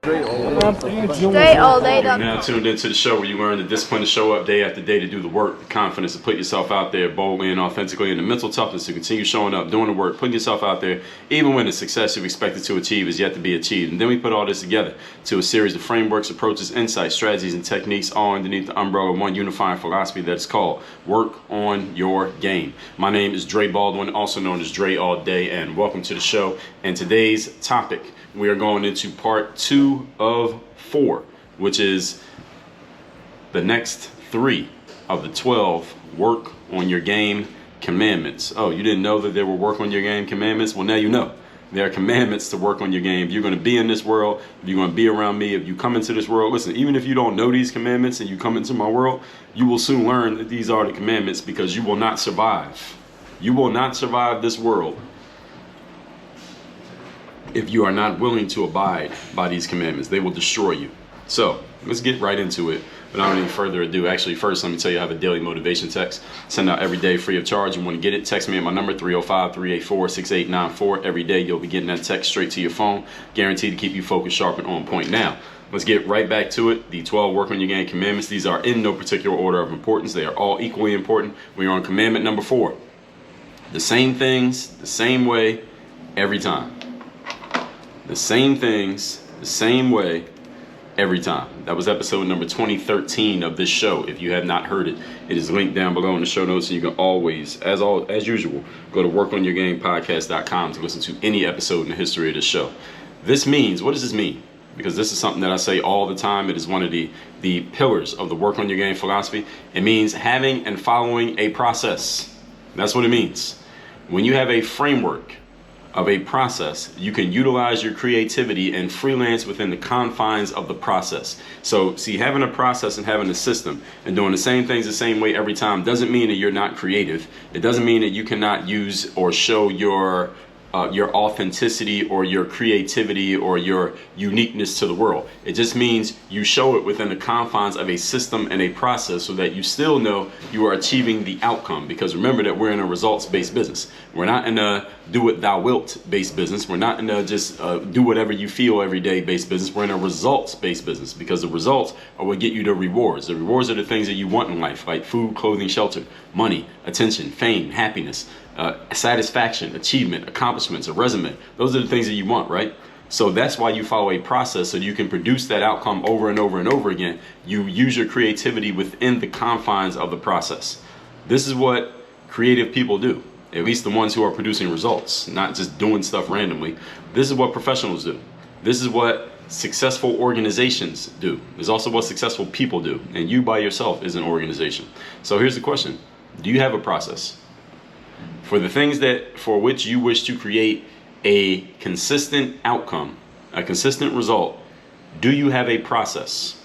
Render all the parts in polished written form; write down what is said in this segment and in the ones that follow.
Straight all day. You're now tuned into the show where you learn the discipline to show up day after day to do the work, the confidence to put yourself out there boldly and authentically, and the mental toughness to continue showing up, doing the work, putting yourself out there, even when the success you've expected to achieve is yet to be achieved. And then we put all this together to a series of frameworks, approaches, insights, strategies, and techniques, all underneath the umbrella of one unifying philosophy that's called Work on Your Game. My name is Dre Baldwin, also known as Dre All Day, and welcome to the show. And today's topic, we are going into part 2 of 4, which is the next 3 of the 12 work on your game commandments. Oh, you didn't know that there were work on your game commandments? Well, now you know. There are commandments to work on your game. If you're going to be in this world, if you're going to be around me, if you come into this world, listen, even if you don't know these commandments and you come into my world, you will soon learn that these are the commandments, because you will not survive. You will not survive this world if you are not willing to abide by these commandments. They will destroy you. So let's get right into it. Without any further ado, actually, first, let me tell you I have a daily motivation text. Send out every day free of charge. You want to get it? Text me at my number, 305-384-6894. Every day, you'll be getting that text straight to your phone. Guaranteed to keep you focused, sharp, and on point. Now, let's get right back to it. The 12 work on your game commandments. These are in no particular order of importance. They are all equally important. We are on commandment number 4. The same things, the same way, every time. The same things, the same way, every time. That was episode number 2013 of this show. If you have not heard it, it is linked down below in the show notes, and you can always, as usual, go to workonyourgamepodcast.com to listen to any episode in the history of this show. This means, what does this mean? Because this is something that I say all the time. It is one of the pillars of the work on your game philosophy. It means having and following a process. That's what it means. When you have a framework of a process, you can utilize your creativity and freelance within the confines of the process. So see, having a process and having a system and doing the same things the same way every time doesn't mean that you're not creative. It doesn't mean that you cannot use or show your authenticity or your creativity or your uniqueness to the world. It just means you show it within the confines of a system and a process so that you still know you are achieving the outcome. Because remember that we're in a results-based business. We're not in a do it thou wilt-based business. We're not in a just do whatever you feel every day-based business. We're in a results-based business, because the results are what get you the rewards. The rewards are the things that you want in life, like food, clothing, shelter, money, attention, fame, happiness, satisfaction, achievement, accomplishments, a resume. Those are the things that you want, right? So that's why you follow a process, so you can produce that outcome over and over and over again. You use your creativity within the confines of the process. This is what creative people do, at least the ones who are producing results, not just doing stuff randomly. This is what professionals do. This is what successful organizations do. It's also what successful people do. And you by yourself is an organization. So here's the question. Do you have a process? For the things for which you wish to create a consistent outcome, a consistent result, do you have a process?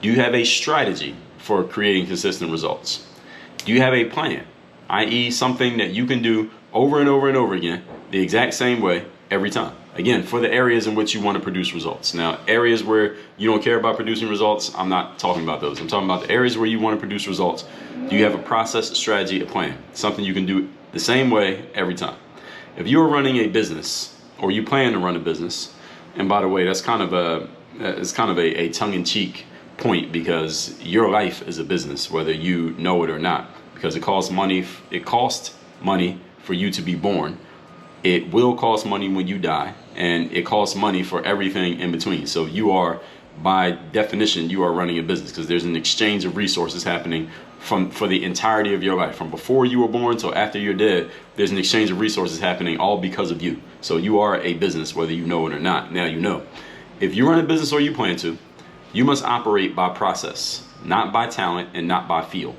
Do you have a strategy for creating consistent results? Do you have a plan, i.e. something that you can do over and over and over again, the exact same way every time? Again, for the areas in which you want to produce results. Now, areas where you don't care about producing results, I'm not talking about those. I'm talking about the areas where you want to produce results. Do you have a process, a strategy, a plan? Something you can do the same way every time. If you are running a business, or you plan to run a business, and by the way, that's kind of a tongue-in-cheek point, because your life is a business, whether you know it or not, because it costs money. It costs money for you to be born. It will cost money when you die, and it costs money for everything in between. So you are, by definition, you are running a business, because there's an exchange of resources happening for the entirety of your life. From before you were born till after you're dead, there's an exchange of resources happening, all because of you. So you are a business, whether you know it or not. Now you know. If you run a business, or you plan to, you must operate by process, not by talent and not by feel.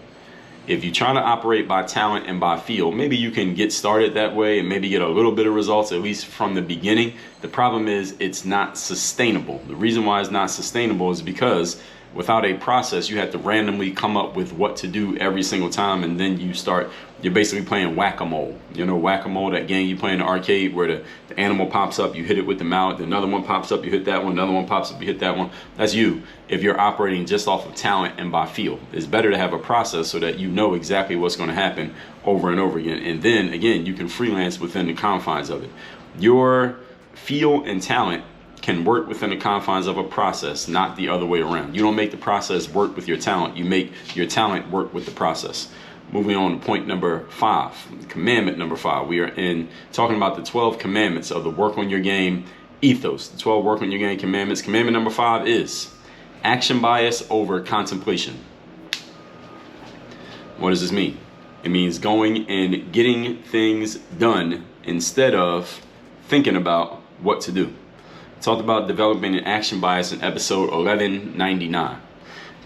If you try to operate by talent and by feel, maybe you can get started that way and maybe get a little bit of results, at least from the beginning. The problem is it's not sustainable. The reason why it's not sustainable is because without a process, you have to randomly come up with what to do every single time, and then you're basically playing whack-a-mole. You know, whack-a-mole, that game you play in the arcade where the animal pops up, you hit it with the mallet, another one pops up, you hit that one, another one pops up, you hit that one. That's you if you're operating just off of talent and by feel. It's better to have a process so that you know exactly what's going to happen over and over again. And then, again, you can freelance within the confines of it. Your feel and talent can work within the confines of a process, not the other way around. You don't make the process work with your talent. You make your talent work with the process. Moving on to point number 5, commandment number 5. We are talking about the 12 commandments of the work on your game ethos. The 12 work on your game commandments. Commandment number 5 is action bias over contemplation. What does this mean? It means going and getting things done instead of thinking about what to do. I talked about developing an action bias in episode 1199.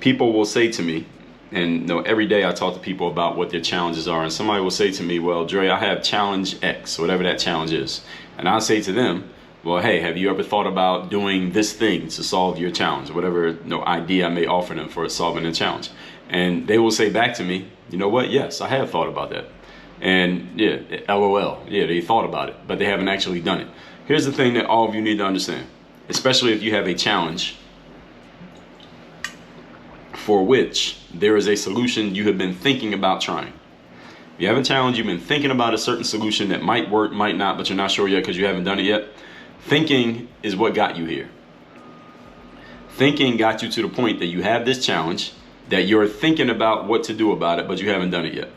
People will say to me, and every day I talk to people about what their challenges are, and somebody will say to me, well, Dre, I have challenge X, whatever that challenge is. And I'll say to them, well, hey, have you ever thought about doing this thing to solve your challenge? Whatever idea I may offer them for solving a challenge. And they will say back to me, you know what? Yes, I have thought about that. And yeah, LOL. Yeah, they thought about it, but they haven't actually done it. Here's the thing that all of you need to understand, especially if you have a challenge for which there is a solution you have been thinking about trying. If you have a challenge, you've been thinking about a certain solution that might work, might not, but you're not sure yet because you haven't done it yet. Thinking is what got you here. Thinking got you to the point that you have this challenge, that you're thinking about what to do about it, but you haven't done it yet.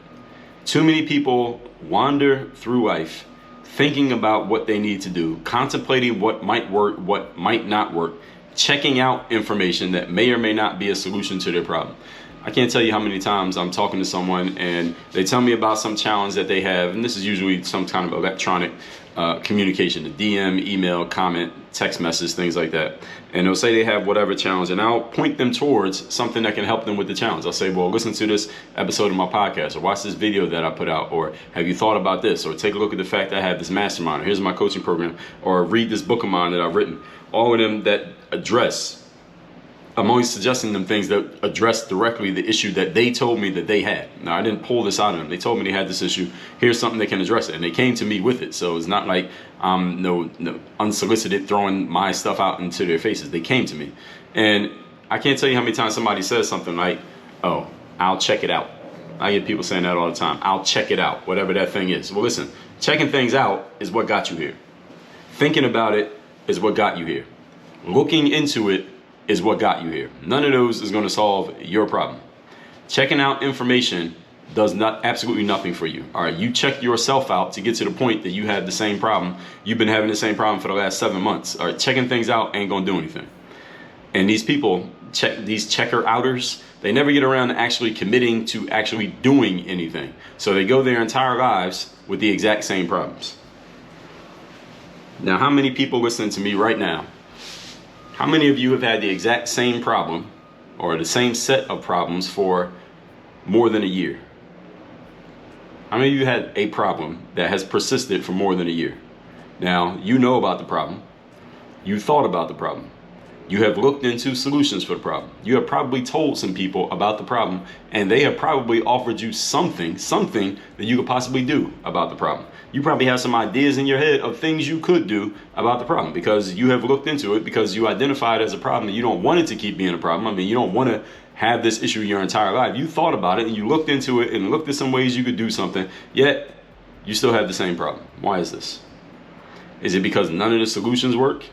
Too many people wander through life thinking about what they need to do, contemplating what might work, what might not work, checking out information that may or may not be a solution to their problem. I can't tell you how many times I'm talking to someone and they tell me about some challenge that they have, and this is usually some kind of electronic communication, a DM, email, comment, text message, things like that. And they'll say they have whatever challenge, and I'll point them towards something that can help them with the challenge. I'll say, well, listen to this episode of my podcast, or watch this video that I put out, or have you thought about this, or take a look at the fact that I have this mastermind, or here's my coaching program, or read this book of mine that I've written. All of them that address, I'm always suggesting them things that address directly the issue that they told me that they had. Now, I didn't pull this out of them. They told me they had this issue. Here's something that can address it. And they came to me with it. So it's not like I'm no unsolicited throwing my stuff out into their faces. They came to me. And I can't tell you how many times somebody says something like, oh, I'll check it out. I get people saying that all the time. I'll check it out, whatever that thing is. Well, listen, checking things out is what got you here. Thinking about it is what got you here. Looking into it is what got you here. None of those is going to solve your problem. Checking out information does absolutely nothing for you. All right, you check yourself out to get to the point that you have the same problem. You've been having the same problem for the last 7 months. All right, checking things out ain't going to do anything. And these people, these checker outers, they never get around to actually committing to actually doing anything. So they go their entire lives with the exact same problems. Now, how many people listening to me right now, how many of you have had the exact same problem or the same set of problems for more than a year? How many of you had a problem that has persisted for more than a year? Now, you know about the problem. You thought about the problem. You have looked into solutions for the problem. You have probably told some people about the problem, and they have probably offered you something that you could possibly do about the problem. You probably have some ideas in your head of things you could do about the problem because you have looked into it, because you identified it as a problem and you don't want it to keep being a problem. I mean, you don't want to have this issue your entire life. You thought about it and you looked into it and looked at some ways you could do something, yet you still have the same problem. Why is this? Is it because none of the solutions work?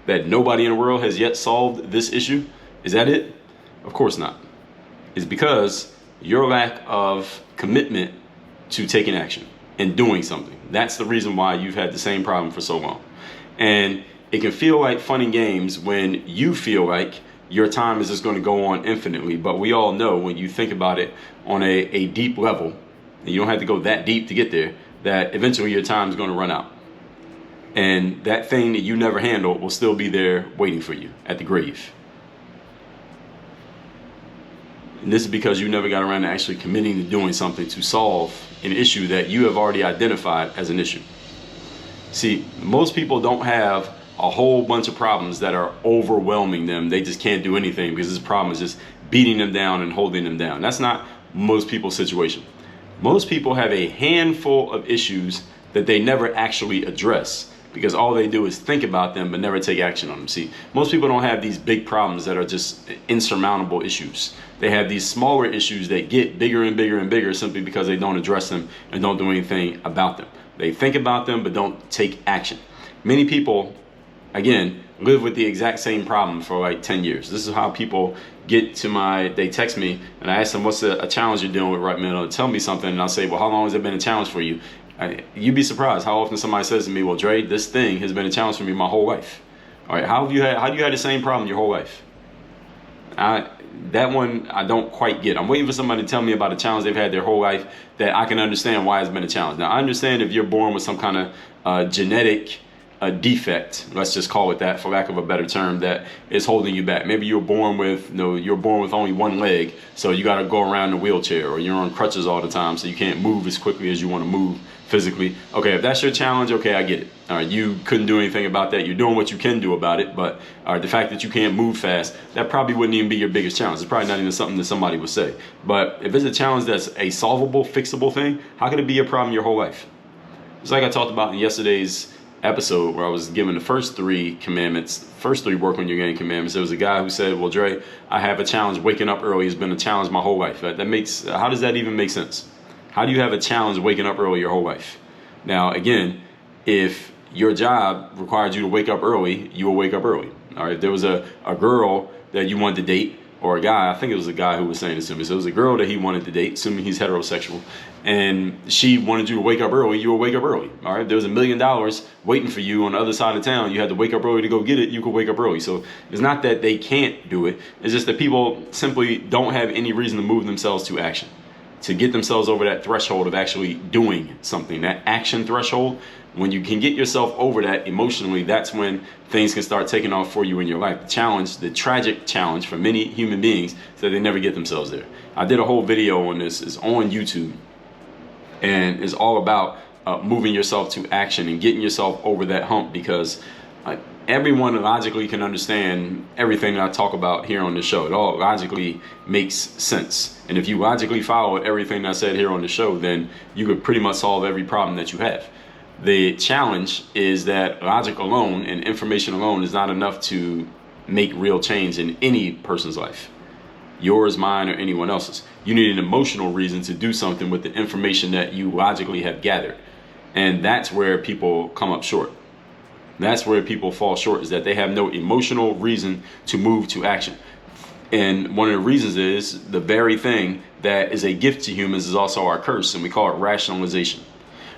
That nobody in the world has yet solved this issue? Is that it? Of course not. It's because your lack of commitment to taking action and doing something. That's the reason why you've had the same problem for so long. And it can feel like fun and games when you feel like your time is just going to go on infinitely. But we all know, when you think about it on a deep level, and you don't have to go that deep to get there, that eventually your time is going to run out. And that thing that you never handled will still be there waiting for you at the grave. And this is because you never got around to actually committing to doing something to solve an issue that you have already identified as an issue. See, most people don't have a whole bunch of problems that are overwhelming them. They just can't do anything because this problem is just beating them down and holding them down. That's not most people's situation. Most people have a handful of issues that they never actually address, because all they do is think about them but never take action on them. See, most people don't have these big problems that are just insurmountable issues. They have these smaller issues that get bigger and bigger and bigger simply because they don't address them and don't do anything about them. They think about them but don't take action. Many people, again, live with the exact same problem for like 10 years. This is how people get to they text me and I ask them, what's a challenge you're dealing with right now? They'll tell me something and I'll say, well, how long has it been a challenge for you? You'd be surprised how often somebody says to me, well, Dre, this thing has been a challenge for me my whole life. All right, how do you had the same problem your whole life? That one I don't quite get. I'm waiting for somebody to tell me about a challenge they've had their whole life that I can understand why it's been a challenge. Now, I understand if you're born with some kind of genetic defect, let's just call it that for lack of a better term, that is holding you back. Maybe you're born with only one leg, so you got to go around in a wheelchair, or you're on crutches all the time, so you can't move as quickly as you want to move physically. Okay, if that's your challenge, okay, I get it. All right, you couldn't do anything about that. You're doing what you can do about it, but the fact that you can't move fast, that probably wouldn't even be your biggest challenge. It's probably not even something that somebody would say. But if it's a challenge that's a solvable, fixable thing, how could it be a problem your whole life? It's like I talked about in yesterday's episode where I was given the first 3 commandments, first 3 work on your game commandments. There was a guy who said, well, Dre, I have a challenge waking up early. It's been a challenge my whole life. How does that even make sense? How do you have a challenge waking up early your whole life? Now, again, if your job required you to wake up early, you will wake up early. All right. If there was a girl that you wanted to date, or a guy, I think it was a guy who was saying this to me. So it was a girl that he wanted to date, assuming he's heterosexual, and she wanted you to wake up early, you will wake up early. All right. If there was $1 million waiting for you on the other side of town, you had to wake up early to go get it, you could wake up early. So it's not that they can't do it. It's just that people simply don't have any reason to move themselves to action, to get themselves over that threshold of actually doing something, that action threshold. When you can get yourself over that emotionally, that's when things can start taking off for you in your life. The challenge, the tragic challenge for many human beings is that they never get themselves there. I did a whole video on this. It's on YouTube, and it's all about moving yourself to action and getting yourself over that hump, because everyone logically can understand everything that I talk about here on the show. It all logically makes sense. And if you logically follow everything I said here on the show, then you could pretty much solve every problem that you have. The challenge is that logic alone and information alone is not enough to make real change in any person's life, yours, mine, or anyone else's. You need an emotional reason to do something with the information that you logically have gathered. And that's where people come up short. That's where people fall short, is that they have no emotional reason to move to action. And one of the reasons is the very thing that is a gift to humans is also our curse, and we call it rationalization.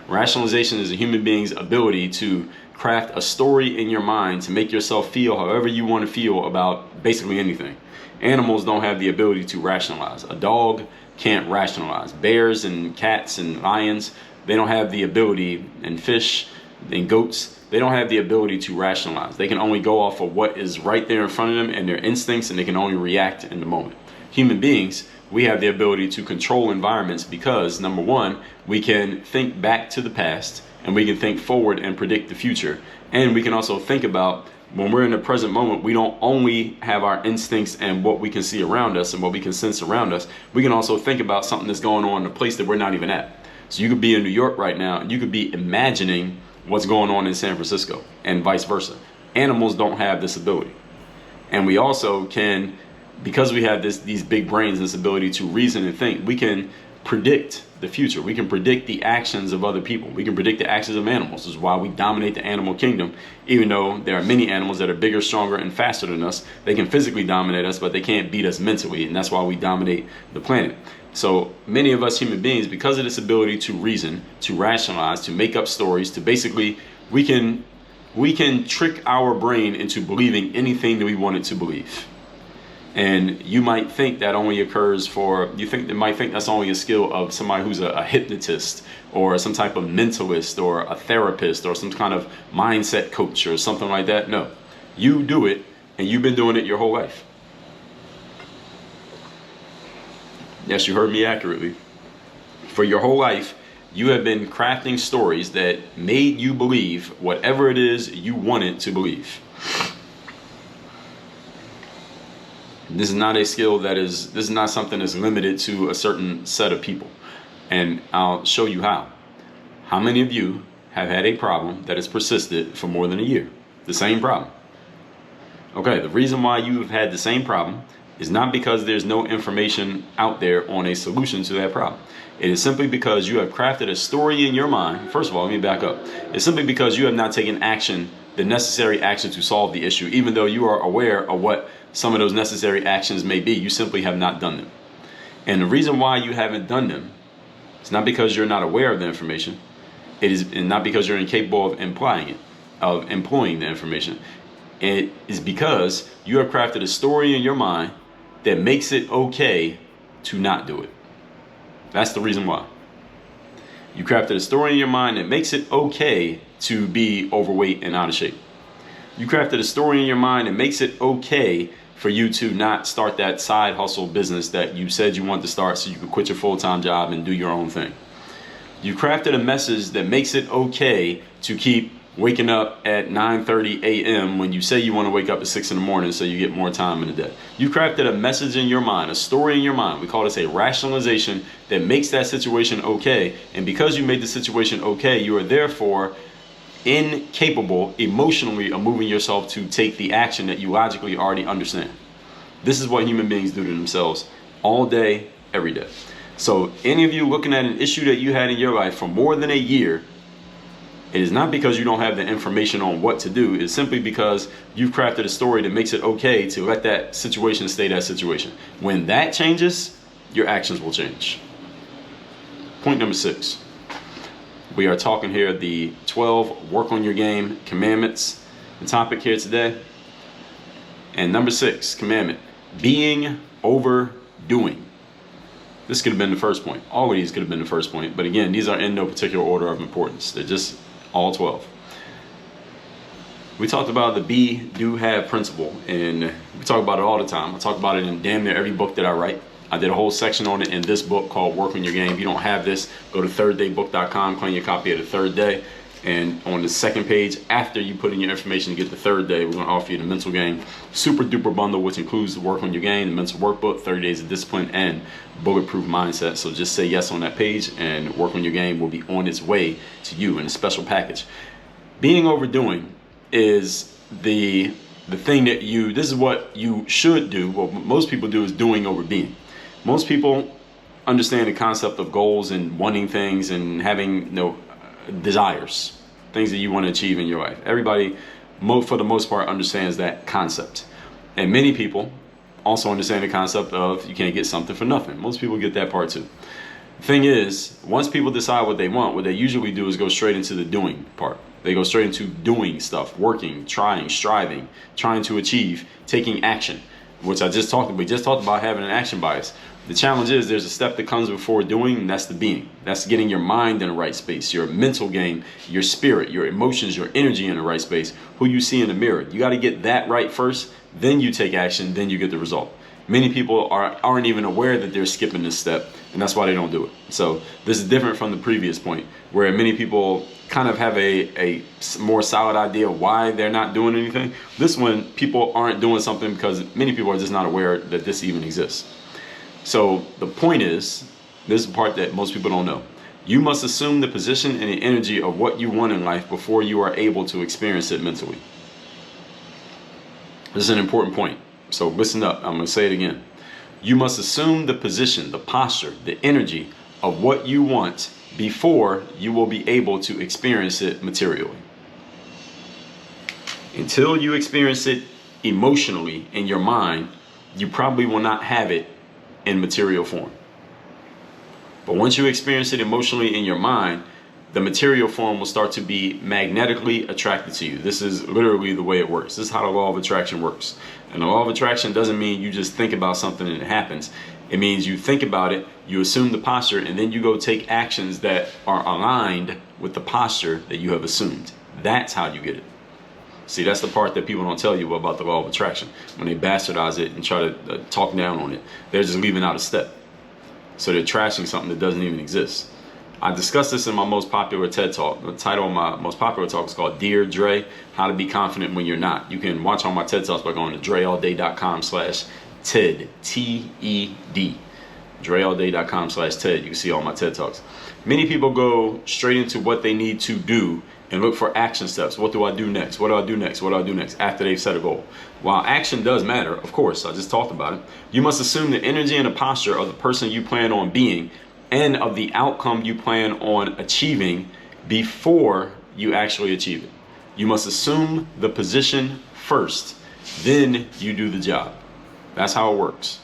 Rationalization is a human being's ability to craft a story in your mind to make yourself feel however you want to feel about basically anything. Animals don't have the ability to rationalize. A dog can't rationalize. Bears and cats and lions, they don't have the ability, and fish and goats, they don't have the ability to rationalize. They can only go off of what is right there in front of them and their instincts, and they can only react in the moment. Human beings, we have the ability to control environments because, number one, we can think back to the past, and we can think forward and predict the future. And we can also think about, when we're in the present moment, we don't only have our instincts and what we can see around us and what we can sense around us. We can also think about something that's going on in a place that we're not even at. So you could be in New York right now, and you could be imagining what's going on in San Francisco, and vice versa. Animals don't have this ability. And we also can, because we have these big brains, this ability to reason and think, we can predict the future. We can predict the actions of other people. We can predict the actions of animals. This is why we dominate the animal kingdom. Even though there are many animals that are bigger, stronger, and faster than us, they can physically dominate us, but they can't beat us mentally. And that's why we dominate the planet. So many of us human beings, because of this ability to reason, to rationalize, to make up stories, to basically, we can trick our brain into believing anything that we want it to believe. And you might think that only occurs might think that's only a skill of somebody who's a hypnotist, or some type of mentalist, or a therapist, or some kind of mindset coach, or something like that. No, you do it, and you've been doing it your whole life. Yes, you heard me accurately. For your whole life, you have been crafting stories that made you believe whatever it is you wanted to believe. This is not a skill this is not something that's limited to a certain set of people. And I'll show you how. How many of you have had a problem that has persisted for more than a year? The same problem. Okay, the reason why you've had the same problem is not because there's no information out there on a solution to that problem. It is simply because you have crafted a story in your mind. First of all, let me back up. It's simply because you have not taken action the necessary action to solve the issue, even though you are aware of what some of those necessary actions may be. You simply have not done them. And the reason why you haven't done them, it's not because you're not aware of the information. It is not because you're incapable of employing the information. It is because you have crafted a story in your mind that makes it okay to not do it. That's the reason why. You crafted a story in your mind that makes it okay to be overweight and out of shape. You crafted a story in your mind that makes it okay for you to not start that side hustle business that you said you wanted to start so you could quit your full-time job and do your own thing. You crafted a message that makes it okay to keep waking up at 9:30 a.m. when you say you want to wake up at 6 in the morning so you get more time in the day. You crafted a message in your mind, a story in your mind. We call this a rationalization that makes that situation okay. And because you made the situation okay, you are therefore incapable emotionally of moving yourself to take the action that you logically already understand. This is what human beings do to themselves all day, every day. So any of you looking at an issue that you had in your life for more than a year, it is not because you don't have the information on what to do. It's simply because you've crafted a story that makes it okay to let that situation stay that situation. When that changes, your actions will change. Point number 6. We are talking here the 12 work on your game commandments. The topic here today. And number 6 commandment, being overdoing. This could have been the first point. All of these could have been the first point. But again, these are in no particular order of importance. They're just all 12. We talked about the be, do, have principle. And we talk about it all the time. I talk about it in damn near every book that I write. I did a whole section on it in this book called Work on Your Game. If you don't have this, go to thirddaybook.com, claim your copy of the third day. And on the second page, after you put in your information to get the third day, we're going to offer you the mental game super duper bundle, which includes the Work on Your Game, the mental workbook, 30 days of discipline, and bulletproof mindset. So just say yes on that page, and Work on Your Game will be on its way to you in a special package. Being overdoing is the thing that this is what you should do. What most people do is doing over being. Most people understand the concept of goals and wanting things and having desires, things that you want to achieve in your life. Everybody, for the most part, understands that concept. And many people also understand the concept of you can't get something for nothing. Most people get that part too. The thing is, once people decide what they want, what they usually do is go straight into the doing part. They go straight into doing stuff, working, trying, striving, trying to achieve, taking action, which we just talked about having an action bias. The challenge is there's a step that comes before doing, and that's the being. That's getting your mind in the right space, your mental game, your spirit, your emotions, your energy in the right space, who you see in the mirror. You got to get that right first, then you take action, then you get the result. Many people aren't even aware that they're skipping this step, and that's why they don't do it. So this is different from the previous point, where many people kind of have a more solid idea of why they're not doing anything. This one, people aren't doing something because many people are just not aware that this even exists. So the point is, this is the part that most people don't know. You must assume the position and the energy of what you want in life before you are able to experience it mentally. This is an important point. So listen up. I'm going to say it again. You must assume the position, the posture, the energy of what you want before you will be able to experience it materially. Until you experience it emotionally in your mind, you probably will not have it in material form. But once you experience it emotionally in your mind, the material form will start to be magnetically attracted to you. This is literally the way it works. This is how the law of attraction works. And the law of attraction doesn't mean you just think about something and it happens. It means you think about it, you assume the posture, and then you go take actions that are aligned with the posture that you have assumed. That's how you get it. See, that's the part that people don't tell you about the law of attraction. When they bastardize it and try to talk down on it, they're just leaving out a step. So they're trashing something that doesn't even exist. I discussed this in my most popular TED Talk. The title of my most popular talk is called Dear Dre, How to Be Confident When You're Not. You can watch all my TED Talks by going to dreallday.com/TED, TED. dreallday.com/TED. You can see all my TED Talks. Many people go straight into what they need to do and look for action steps. What do I do next? What do I do next? What do I do next? After they've set a goal. While action does matter, of course, I just talked about it, you must assume the energy and the posture of the person you plan on being and of the outcome you plan on achieving before you actually achieve it. You must assume the position first, then you do the job. That's how it works.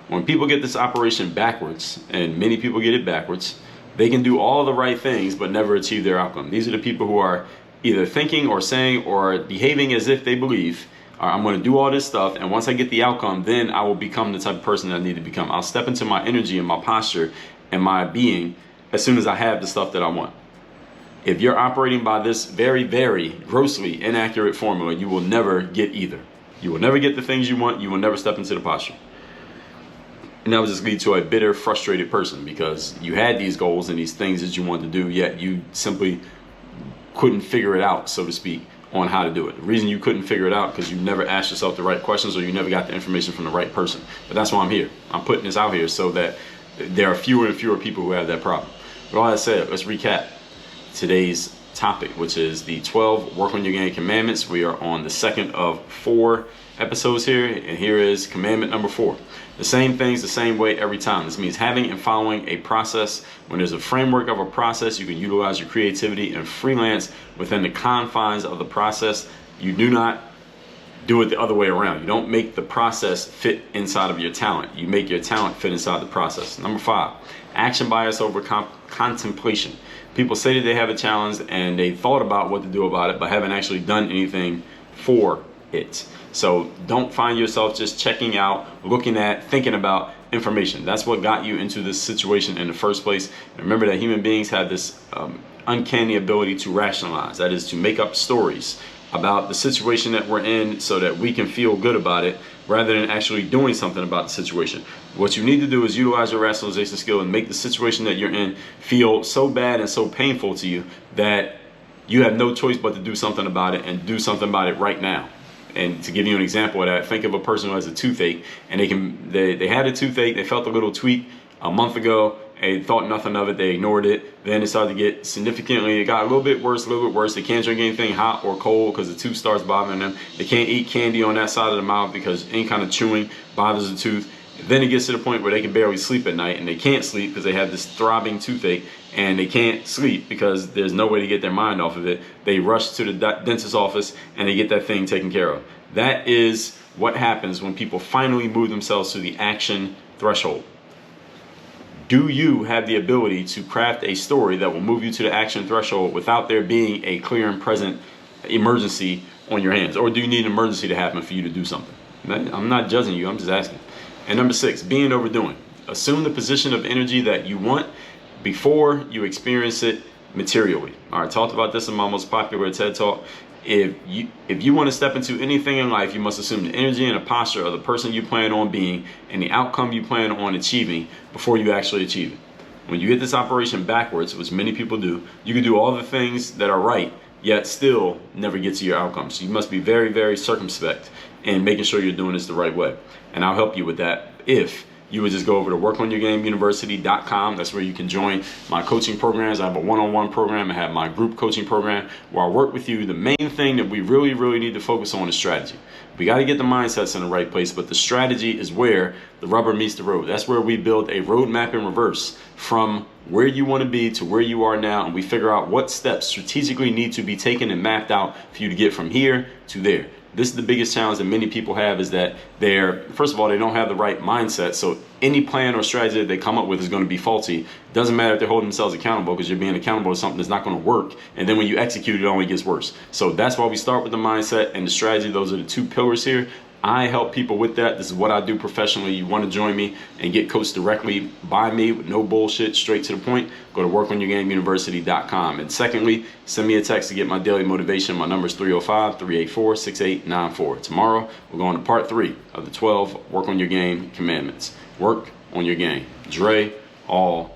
When people get this operation backwards, and many people get it backwards, they can do all the right things but never achieve their outcome. These are the people who are either thinking or saying or behaving as if they believe, I'm going to do all this stuff, and once I get the outcome, then I will become the type of person that I need to become. I'll step into my energy and my posture and my being as soon as I have the stuff that I want. If you're operating by this very, very grossly inaccurate formula, you will never get either. You will never get the things you want. You will never step into the posture. And that will just lead to a bitter, frustrated person because you had these goals and these things that you wanted to do, yet you simply couldn't figure it out, so to speak, on how to do it. The reason you couldn't figure it out because you never asked yourself the right questions or you never got the information from the right person. But that's why I'm here. I'm putting this out here so that there are fewer and fewer people who have that problem. With all that said, let's recap today's topic, which is the 12 Work on Your Game commandments. We are on the second of 4 episodes here, and here is commandment number 4. The same things the same way every time. This means having and following a process. When there's a framework of a process, you can utilize your creativity and freelance within the confines of the process. You do not do it the other way around. You don't make the process fit inside of your talent. You make your talent fit inside the process. Number 5, action bias over contemplation. People say that they have a challenge and they thought about what to do about it, but haven't actually done anything for it. So don't find yourself just checking out, looking at, thinking about information. That's what got you into this situation in the first place. And remember that human beings have this uncanny ability to rationalize. That is to make up stories about the situation that we're in so that we can feel good about it rather than actually doing something about the situation. What you need to do is utilize your rationalization skill and make the situation that you're in feel so bad and so painful to you that you have no choice but to do something about it and do something about it right now. And to give you an example of that, think of a person who has a toothache and they had a toothache, they felt a little tweak a month ago, they thought nothing of it, they ignored it. Then it started to get significantly, it got a little bit worse. They can't drink anything hot or cold because the tooth starts bothering them. They can't eat candy on that side of the mouth because any kind of chewing bothers the tooth. Then it gets to the point where they can barely sleep at night and they can't sleep because they have this throbbing toothache and they can't sleep because there's no way to get their mind off of it. They rush to the dentist's office and they get that thing taken care of. That is what happens when people finally move themselves to the action threshold. Do you have the ability to craft a story that will move you to the action threshold without there being a clear and present emergency on your hands? Or do you need an emergency to happen for you to do something? I'm not judging you, I'm just asking. And number 6, being overdoing. Assume the position of energy that you want before you experience it materially. All right, talked about this in my most popular TED Talk. If you want to step into anything in life, you must assume the energy and the posture of the person you plan on being and the outcome you plan on achieving before you actually achieve it. When you get this operation backwards, which many people do, you can do all the things that are right, yet still never get to your outcomes. So you must be very, very circumspect in making sure you're doing this the right way. And I'll help you with that if you would just go over to workonyourgameuniversity.com. That's where you can join my coaching programs. I have a one-on-one program. I have my group coaching program where I work with you. The main thing that we really, really need to focus on is strategy. We got to get the mindsets in the right place, but the strategy is where the rubber meets the road. That's where we build a roadmap in reverse from where you want to be to where you are now, and we figure out what steps strategically need to be taken and mapped out for you to get from here to there. This is the biggest challenge that many people have, is that first of all, they don't have the right mindset. So any plan or strategy that they come up with is going to be faulty. It doesn't matter if they're holding themselves accountable, because you're being accountable to something that's not going to work. And then when you execute, it only gets worse. So that's why we start with the mindset and the strategy. Those are the 2 pillars here. I help people with that. This is what I do professionally. You want to join me and get coached directly by me with no bullshit, straight to the point, go to workonyourgameuniversity.com. And secondly, send me a text to get my daily motivation. My number is 305-384-6894. Tomorrow, we're going to part 3 of the 12 Work on Your Game commandments. Work on your game. Dre, all